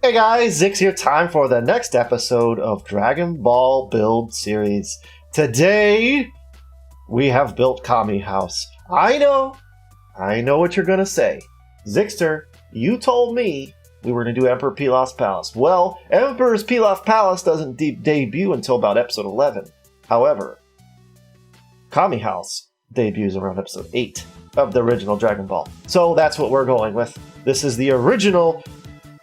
Hey guys, Zix here, time for the next episode of Dragon Ball Build Series. Today, we have built Kame House. I know what you're gonna say. Zixter, you told me we were gonna do Emperor Pilaf's Palace. Well, Emperor's Pilaf Palace doesn't debut until about episode 11. However, Kame House debuts around episode 8 of the original Dragon Ball. So that's what we're going with. This is the original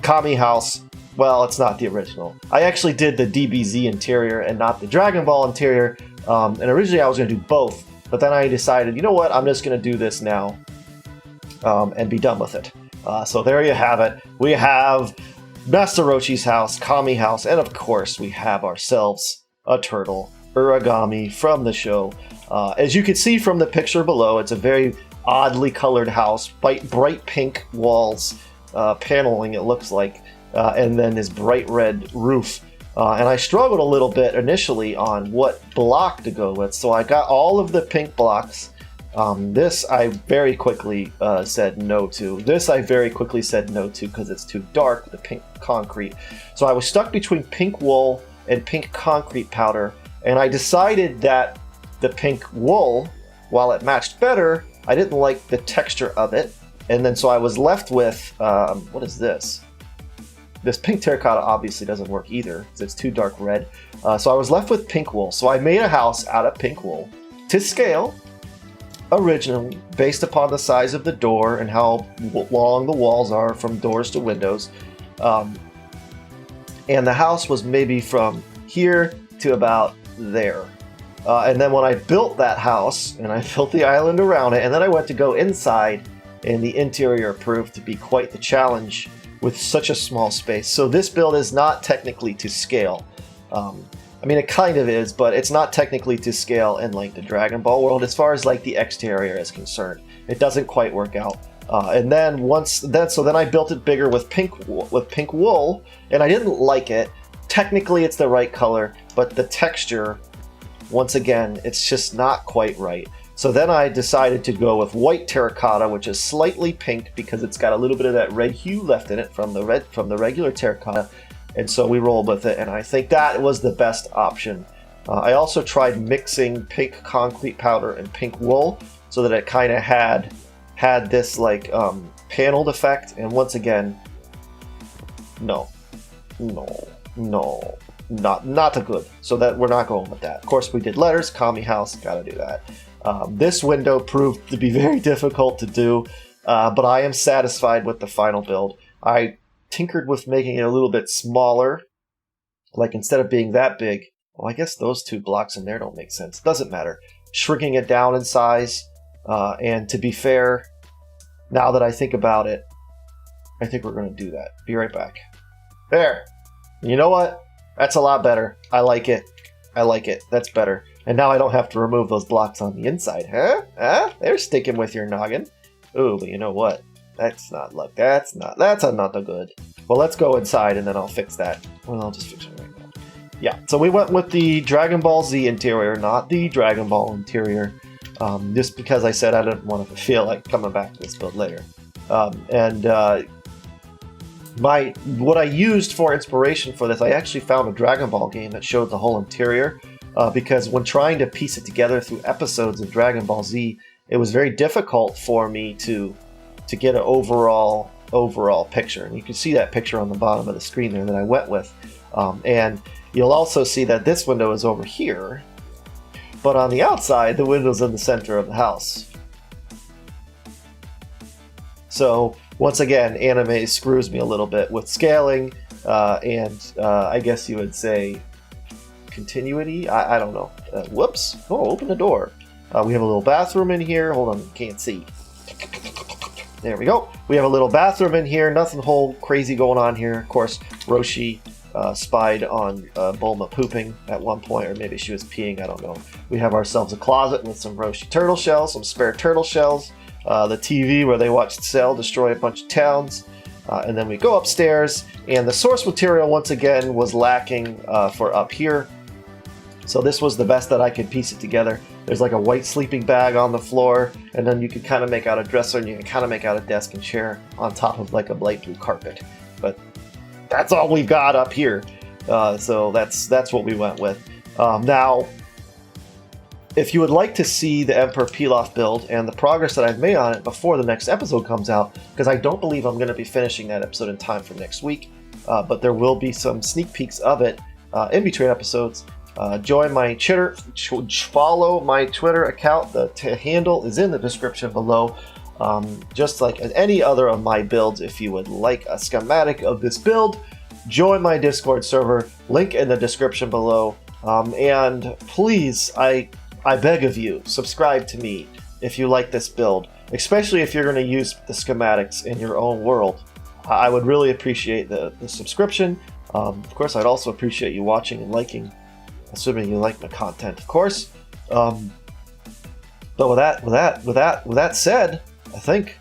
Kame House. Well, it's not the original. I actually did the DBZ interior and not the Dragon Ball interior. And originally I was going to do both, but then I decided, you know what, I'm just going to do this now and be done with it. So there you have it. We have Master Roshi's house, Kame House, and of course we have ourselves a turtle, Uragami, from the show. As you can see from the picture below, it's a very oddly colored house, bright pink walls, paneling it looks like, and then this bright red roof. And I struggled a little bit initially on what block to go with, so I got all of the pink blocks. This I very quickly said no to. This I very quickly said no to because it's too dark, the pink concrete. So I was stuck between pink wool and pink concrete powder, and I decided that the pink wool, while it matched better, I didn't like the texture of it. And then so I was left with, what is this? This pink terracotta obviously doesn't work either, because it's too dark red. So I was left with pink wool. So I made a house out of pink wool to scale, originally, based upon the size of the door and how long the walls are from doors to windows. And the house was maybe from here to about there. And then when I built that house, and I built the island around it, and then I went to go inside, and the interior proved to be quite the challenge with such a small space. So this build is not technically to scale. I mean, it kind of is, but it's not technically to scale in like the Dragon Ball world as far as like the exterior is concerned. It doesn't quite work out. And then then I built it bigger with pink wool, and I didn't like it. Technically, it's the right color, but the texture, once again, it's just not quite right. So then I decided to go with white terracotta, which is slightly pink because it's got a little bit of that red hue left in it from the regular terracotta. And so we rolled with it, and I think that was the best option. I also tried mixing pink concrete powder and pink wool so that it kind of had this like paneled effect. And once again, no, not a good. So that we're not going with that. Of course, we did letters, Kame House, gotta do that. This window proved to be very difficult to do, but I am satisfied with the final build. I tinkered with making it a little bit smaller, like instead of being that big, well, I guess those two blocks in there don't make sense. Doesn't matter. Shrinking it down in size, and to be fair, now that I think about it, I think we're going to do that. Be right back. There! You know what? That's a lot better. I like it. That's better. And now I don't have to remove those blocks on the inside, huh? They're sticking with your noggin. Ooh, but you know what? That's not good. Well, let's go inside and then I'll fix that. Well, I'll just fix it right now. Yeah, so we went with the Dragon Ball Z interior, not the Dragon Ball interior. Just because I said I didn't want to feel like coming back to this build later. What I used for inspiration for this, I actually found a Dragon Ball game that showed the whole interior. Because when trying to piece it together through episodes of Dragon Ball Z, it was very difficult for me to get an overall picture. And you can see that picture on the bottom of the screen there that I went with. And you'll also see that this window is over here, but on the outside, the window's in the center of the house. So once again, anime screws me a little bit with scaling, and I guess you would say continuity. I don't know. Whoops! Oh, open the door. We have a little bathroom in here. Hold on, can't see. There we go. We have a little bathroom in here. Nothing whole crazy going on here. Of course, Roshi spied on Bulma pooping at one point, or maybe she was peeing. I don't know. We have ourselves a closet with some Roshi turtle shells, some spare turtle shells. The TV where they watched Cell destroy a bunch of towns. And then we go upstairs, and the source material once again was lacking for up here. So this was the best that I could piece it together. There's like a white sleeping bag on the floor, and then you could kind of make out a dresser, and you can kind of make out a desk and chair on top of like a light blue carpet. But that's all we've got up here. So that's what we went with. Now, if you would like to see the Emperor Pilaf build and the progress that I've made on it before the next episode comes out, because I don't believe I'm going to be finishing that episode in time for next week, but there will be some sneak peeks of it in between episodes. Join my Twitter, follow my Twitter account. The handle is in the description below. Just like any other of my builds, if you would like a schematic of this build, join my Discord server, link in the description below. And please, I beg of you, subscribe to me if you like this build, especially if you're going to use the schematics in your own world. I would really appreciate the subscription. Of course, I'd also appreciate you watching and liking, assuming you like my content, of course. But with that said, I think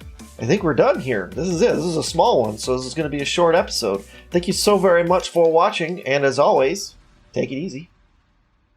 we're done here. This is it. This is a small one, so this is going to be a short episode. Thank you so very much for watching, and as always, take it easy.